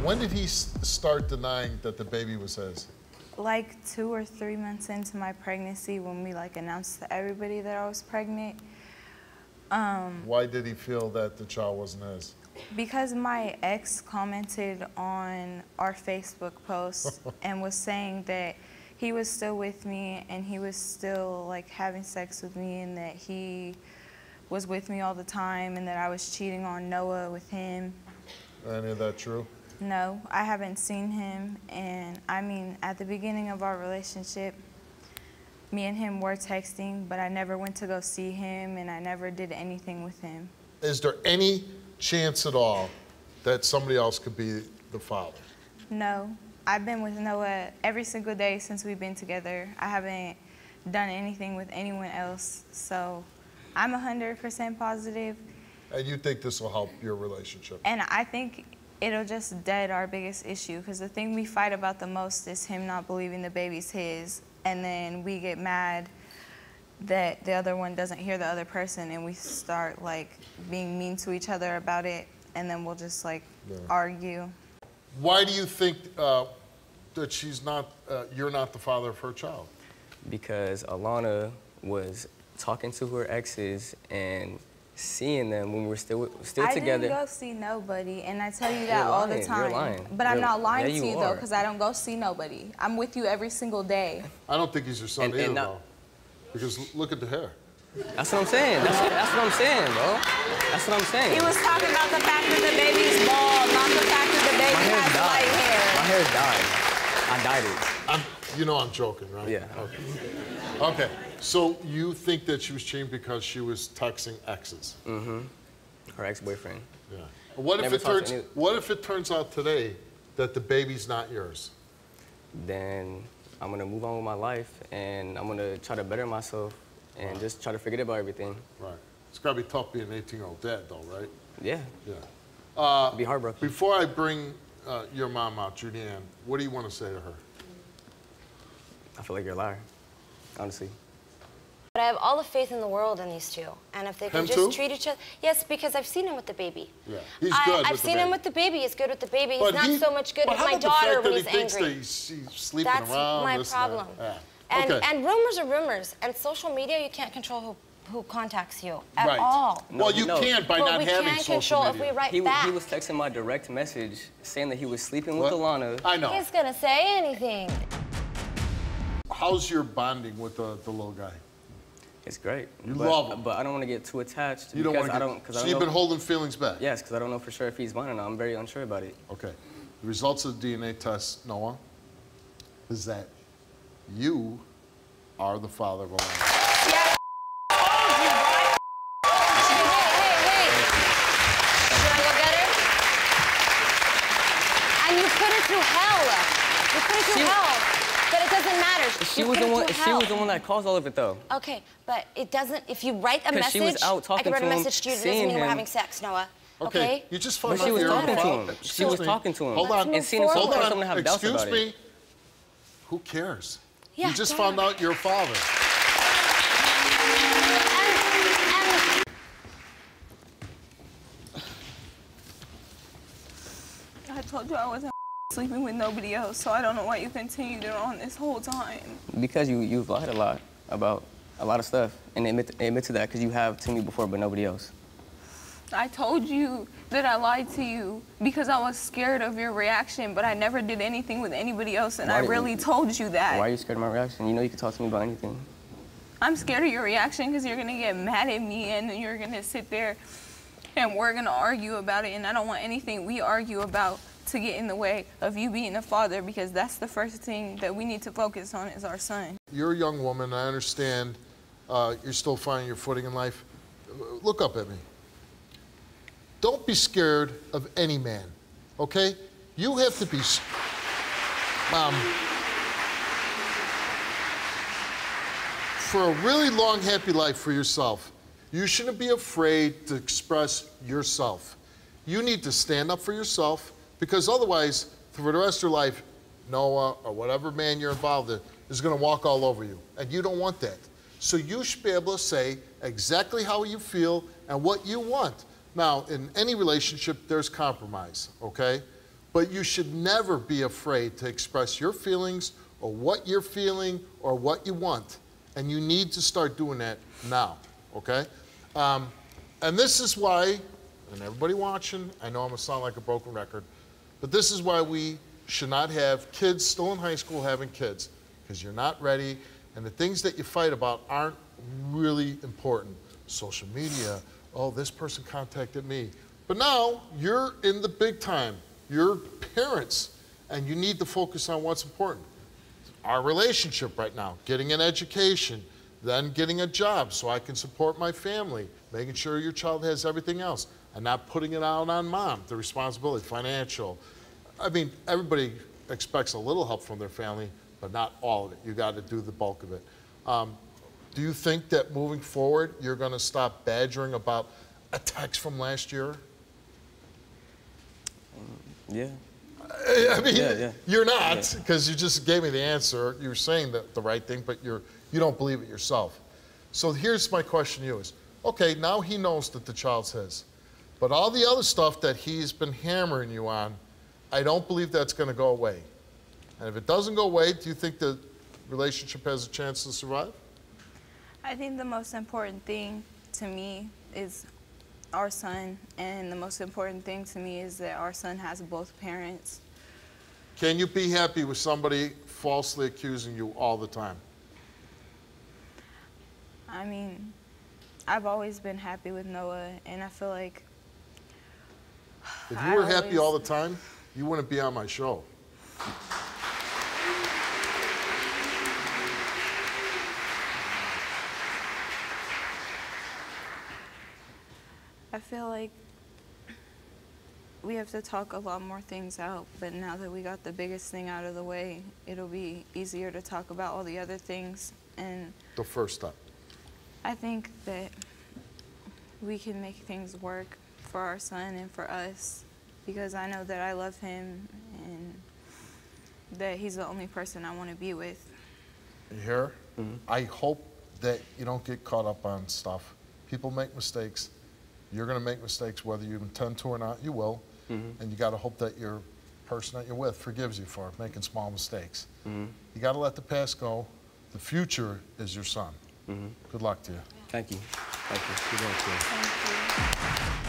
When did he start denying that the baby was his? Like 2 or 3 months into my pregnancy, when we like announced to everybody that I was pregnant. Why did he feel that the child wasn't his? Because my ex commented on our Facebook post and was saying that he was still with me and he was still like having sex with me and that he was with me all the time and that I was cheating on Noah with him. Any of that true? No, I haven't seen him, and I mean, at the beginning of our relationship, me and him were texting, but I never went to go see him and I never did anything with him. Is there any chance at all that somebody else could be the father? No. I've been with Noah every single day since we've been together. I haven't done anything with anyone else, so I'm 100% positive. And you think this will help your relationship? And I think it'll just dead our biggest issue, because the thing we fight about the most is him not believing the baby's his, and then we get mad that the other one doesn't hear the other person, and we start like being mean to each other about it, and then we'll just like argue. Why do you think that she's not, you're not the father of her child? Because Alana was talking to her exes and seeing them when we were still together. I didn't go see nobody, and I tell you that all the time. You're lying. But I'm not lying to you, though, because I don't go see nobody. I'm with you every single day. I don't think he's your son either, though. Because look at the hair. That's what I'm saying. That's what I'm saying, bro. That's what I'm saying. He was talking about the fact that the baby's bald, not the fact that the baby has white hair. My hair's dyed. I dyed it. You know I'm joking, right? Yeah. Okay. Okay. So you think that she was cheating because she was texting exes? Mm-hmm. Her ex-boyfriend. Yeah. What if it turns out today that the baby's not yours? Then I'm gonna move on with my life and I'm gonna try to better myself and just try to forget about everything. Right. It's gotta be tough being an 18-year-old dad, though, right? Yeah. Yeah. It'd be heartbroken. Before I bring your mom out, Julianne, what do you want to say to her? I feel like you're a liar, honestly. But I have all the faith in the world in these two. And if they can just treat each other... Yes, because I've seen him with the baby. Yeah, he's good I've seen him with the baby. He's good with the baby. He's not so much good with my daughter when he's angry. He's sleeping around. That's my problem. And rumors are rumors. And social media, you can't control who contacts you at all. Well, you can by not having social media. But we can control if we write back. He was texting my direct message saying that he was sleeping with Alana. I know. He's going to say anything. How's your bonding with the little guy? It's great. You love him. But I don't want to get too attached. You don't want to So you've been holding feelings back? Yes, because I don't know for sure if he's mine or not. I'm very unsure about it. Okay. The results of the DNA test, Noah, is that you are the father of Alana. Yeah. Hey. Should I go get her? And you put her through hell. You put her through hell. But it doesn't matter. She was the one that caused all of it, though. Okay, but it doesn't. If you write a message, she was out talking I can write to a message to you. It him, doesn't mean him. we're having sex, Noah. Okay. You just found out she was talking to him. Excuse she was talking to him. Hold on. And seeing him so close, I'm gonna have doubts about Excuse me. it. Who cares? Yeah, you just found out your father. I told you I wasn't sleeping with nobody else, so I don't know why you continued it on this whole time. Because you've lied a lot about a lot of stuff, and admit to that because you have to me before, but nobody else. I told you that I lied to you because I was scared of your reaction, but I never did anything with anybody else, and I really told you that. Why are you scared of my reaction? You know you can talk to me about anything. I'm scared of your reaction because you're gonna get mad at me and then you're gonna sit there and we're gonna argue about it, and I don't want anything we argue about to get in the way of you being a father, because that's the first thing that we need to focus on is our son. You're a young woman. I understand you're still finding your footing in life. Look up at me. Don't be scared of any man, okay? You have to be, for a really long, happy life for yourself, you shouldn't be afraid to express yourself. You need to stand up for yourself, because otherwise, for the rest of your life, Noah or whatever man you're involved in is gonna walk all over you, and you don't want that. So you should be able to say exactly how you feel and what you want. Now, in any relationship, there's compromise, okay? But you should never be afraid to express your feelings or what you're feeling or what you want. And you need to start doing that now, okay? And this is why, and everybody watching, I know I'm gonna sound like a broken record, but this is why we should not have kids still in high school having kids, because you're not ready, and the things that you fight about aren't really important. Social media, oh, this person contacted me. But now, you're in the big time. You're parents, and you need to focus on what's important. Our relationship right now, getting an education, then getting a job so I can support my family, making sure your child has everything else, and not putting it out on mom, the responsibility, financial. I mean, everybody expects a little help from their family, but not all of it. You got to do the bulk of it. Do you think that moving forward, you're going to stop badgering about a text from last year? Yeah. I mean, yeah. You're not, because you just gave me the answer. You're saying the right thing, but you don't believe it yourself. So here's my question to you is, okay, now he knows that the child's his, but all the other stuff that he's been hammering you on, I don't believe that's going to go away. And if it doesn't go away, do you think the relationship has a chance to survive? I think the most important thing to me is our son, and the most important thing to me is that our son has both parents. Can you be happy with somebody falsely accusing you all the time? I mean, I've always been happy with Noah, and I feel like if you were happy all the time, you wouldn't be on my show. I feel like we have to talk a lot more things out, but now that we got the biggest thing out of the way, it'll be easier to talk about all the other things. And the first step. I think that we can make things work for our son and for us, because I know that I love him and that he's the only person I want to be with. You hear? Mm-hmm. I hope that you don't get caught up on stuff. People make mistakes. You're going to make mistakes whether you intend to or not. You will. Mm-hmm. And you got to hope that your person that you're with forgives you for making small mistakes. Mm-hmm. You got to let the past go. The future is your son. Mm-hmm. Good luck to you. Thank you. Thank you. Good luck to you. Thank you.